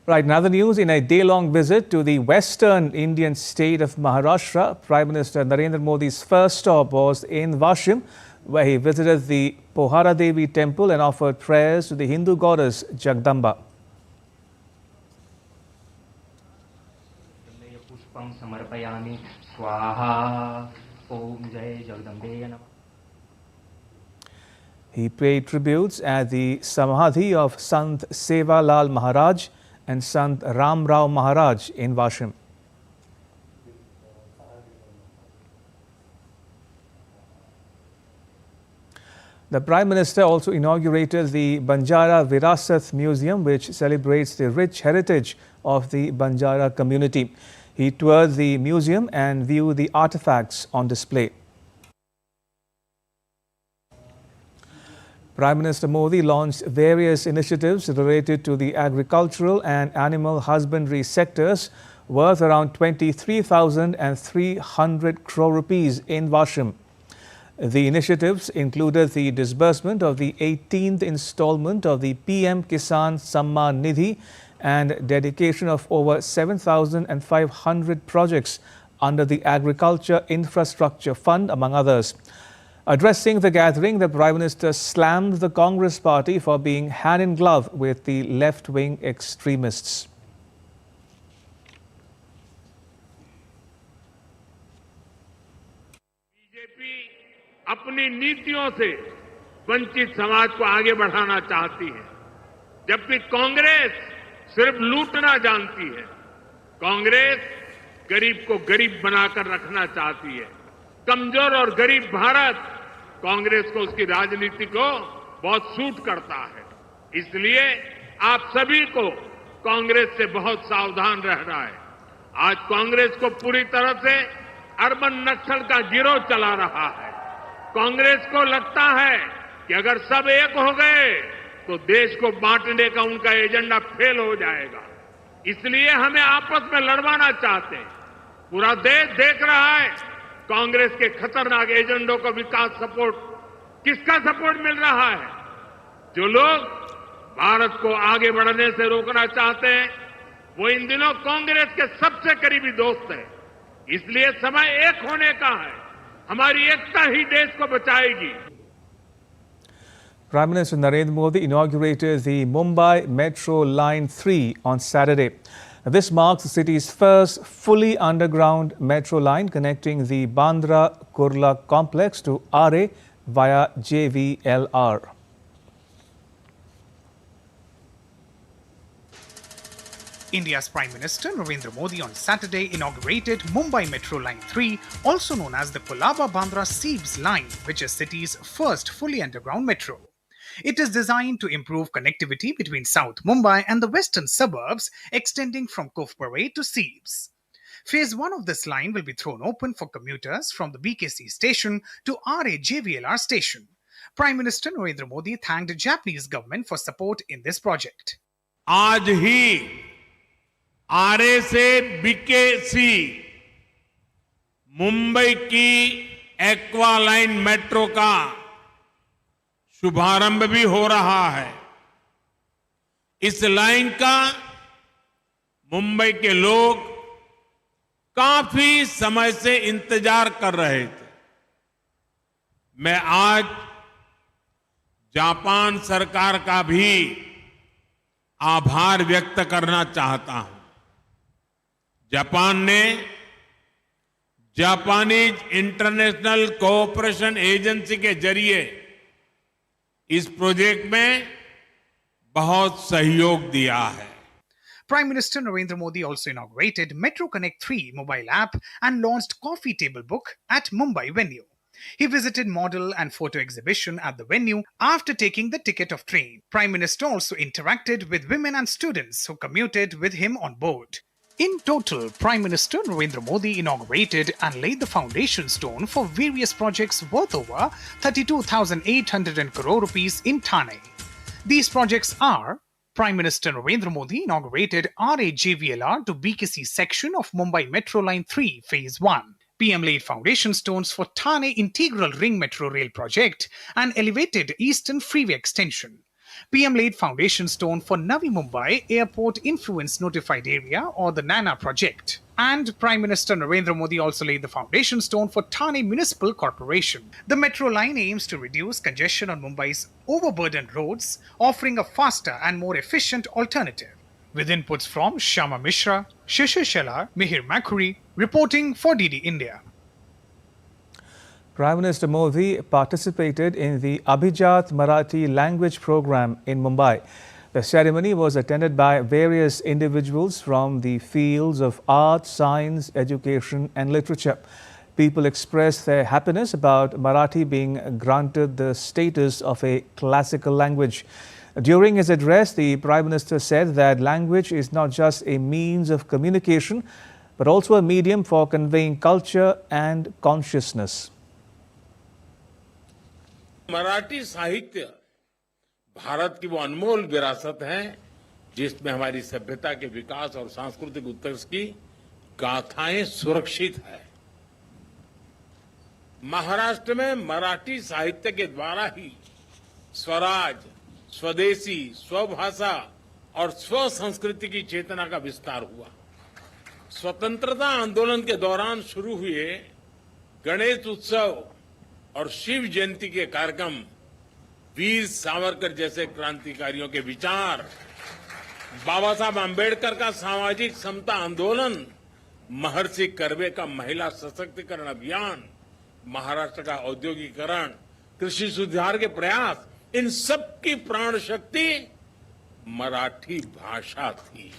Right, in other news, in a day-long visit to the western Indian state of Maharashtra, Prime Minister Narendra Modi's first stop was in Vashim, where he visited the Pohara Devi temple and offered prayers to the Hindu goddess Jagdamba. He paid tributes at the Samadhi of Sant Seva Lal Maharaj and Sant Ram Rao Maharaj in Vashim. The Prime Minister also inaugurated the Banjara Virasat Museum, which celebrates the rich heritage of the Banjara community. He toured the museum and viewed the artifacts on display. Prime Minister Modi launched various initiatives related to the agricultural and animal husbandry sectors worth around 23,300 crore rupees in Vashim. The initiatives included the disbursement of the 18th installment of the PM Kisan Samman Nidhi and dedication of over 7,500 projects under the Agriculture Infrastructure Fund, among others. Addressing the gathering, the Prime Minister slammed the Congress party for being hand in glove with the left-wing extremists. BJP अपनी नीतियों से वंचित समाज को आगे बढ़ाना चाहती है, जबकि कांग्रेस सिर्फ लूटना जानती है। कांग्रेस गरीब को गरीब बनाकर रखना चाहती है। कमजोर और गरीब भारत कांग्रेस को उसकी राजनीति को बहुत सूट करता है। इसलिए आप सभी को कांग्रेस से बहुत सावधान रहना है। आज कांग्रेस को पूरी तरह से अर्बन नक्सल का गिरोह चला रहा है। कांग्रेस को लगता है कि अगर सब एक हो गए तो देश को बांटने का उनका एजेंडा फेल हो जाएगा। इसलिए हमें आपस में लड़वाना चाहते हैं। पूरा देश देख रहा है कांग्रेस के खतरनाक एजेंडों को विकास सपोर्ट, किसका सपोर्ट मिल रहा है? जो लोग भारत को आगे बढ़ने से रोकना चाहते हैं, वो इन दिनों कांग्रेस के सबसे करीबी दोस्त हैं। इसलिए समय एक होने का है। हमारी एकता ही देश को बचाएगी। Prime Minister Narendra Modi inaugurated the Mumbai Metro Line 3 on Saturday. This marks the city's first fully underground metro line connecting the Bandra Kurla complex to RA via JVLR. India's Prime Minister Narendra Modi on Saturday inaugurated Mumbai Metro Line 3, also known as the Colaba-Bandra Seebs Line, which is city's first fully underground metro. It is designed to improve connectivity between South Mumbai and the western suburbs, extending from Cove Parade to Seebs. Phase 1 of this line will be thrown open for commuters from the BKC station to RA JVLR station. Prime Minister Narendra Modi thanked the Japanese government for support in this project. आज ही RA से BKC Mumbai की aqua line metro का शुभारंभ भी हो रहा है। इस लाइन का मुंबई के लोग काफी समय से इंतजार कर रहे थे। मैं आज जापान सरकार का भी आभार व्यक्त करना चाहता हूं। जापान ने जापानीज इंटरनेशनल कोऑपरेशन एजेंसी के जरिए इस प्रोजेक्ट में बहुत सहयोग दिया है। Prime Minister Narendra Modi also inaugurated Metro Connect 3 mobile app and launched Coffee Table Book at Mumbai venue. He visited model and photo exhibition at the venue after taking the ticket of train. Prime Minister also interacted with women and students who commuted with him on board. In total, Prime Minister Narendra Modi inaugurated and laid the foundation stone for various projects worth over 32,800 crore rupees in Thane. These projects are: Prime Minister Narendra Modi inaugurated RAJVLR to BKC section of Mumbai Metro Line 3 Phase 1. PM laid foundation stones for Thane Integral Ring Metro Rail project and elevated Eastern Freeway extension. PM laid foundation stone for Navi Mumbai Airport Influence Notified Area or the NANA project. And Prime Minister Narendra Modi also laid the foundation stone for Thane Municipal Corporation. The metro line aims to reduce congestion on Mumbai's overburdened roads, offering a faster and more efficient alternative. With inputs from Shama Mishra, Shishir Shelar, Mihir Makhuri, reporting for DD India. Prime Minister Modi participated in the Abhijat Marathi language program in Mumbai. The ceremony was attended by various individuals from the fields of art, science, education and literature. People expressed their happiness about Marathi being granted the status of a classical language. During his address, the Prime Minister said that language is not just a means of communication, but also a medium for conveying culture and consciousness. Marathi साहित्य भारत की वो अनमोल विरासत है जिसमें हमारी सभ्यता के विकास और सांस्कृतिक उत्कर्ष की गाथाएं सुरक्षित है। महाराष्ट्र में मराठी साहित्य के द्वारा ही स्वराज, स्वदेशी, स्वभाषा और स्व संस्कृति की चेतना का विस्तार हुआ। स्वतंत्रता आंदोलन के दौरान शुरू हुए गणेश उत्सव और शिव जयंती के कार्यक्रम, वीर सावरकर जैसे क्रांतिकारियों के विचार, बाबा साहब आम्बेडकर का सामाजिक समता आंदोलन, महर्षि कर्वे का महिला सशक्तिकरण अभियान, महाराष्ट्र का औद्योगिकरण, कृषि सुधार के प्रयास, इन सब की प्राण शक्ति मराठी भाषा थी।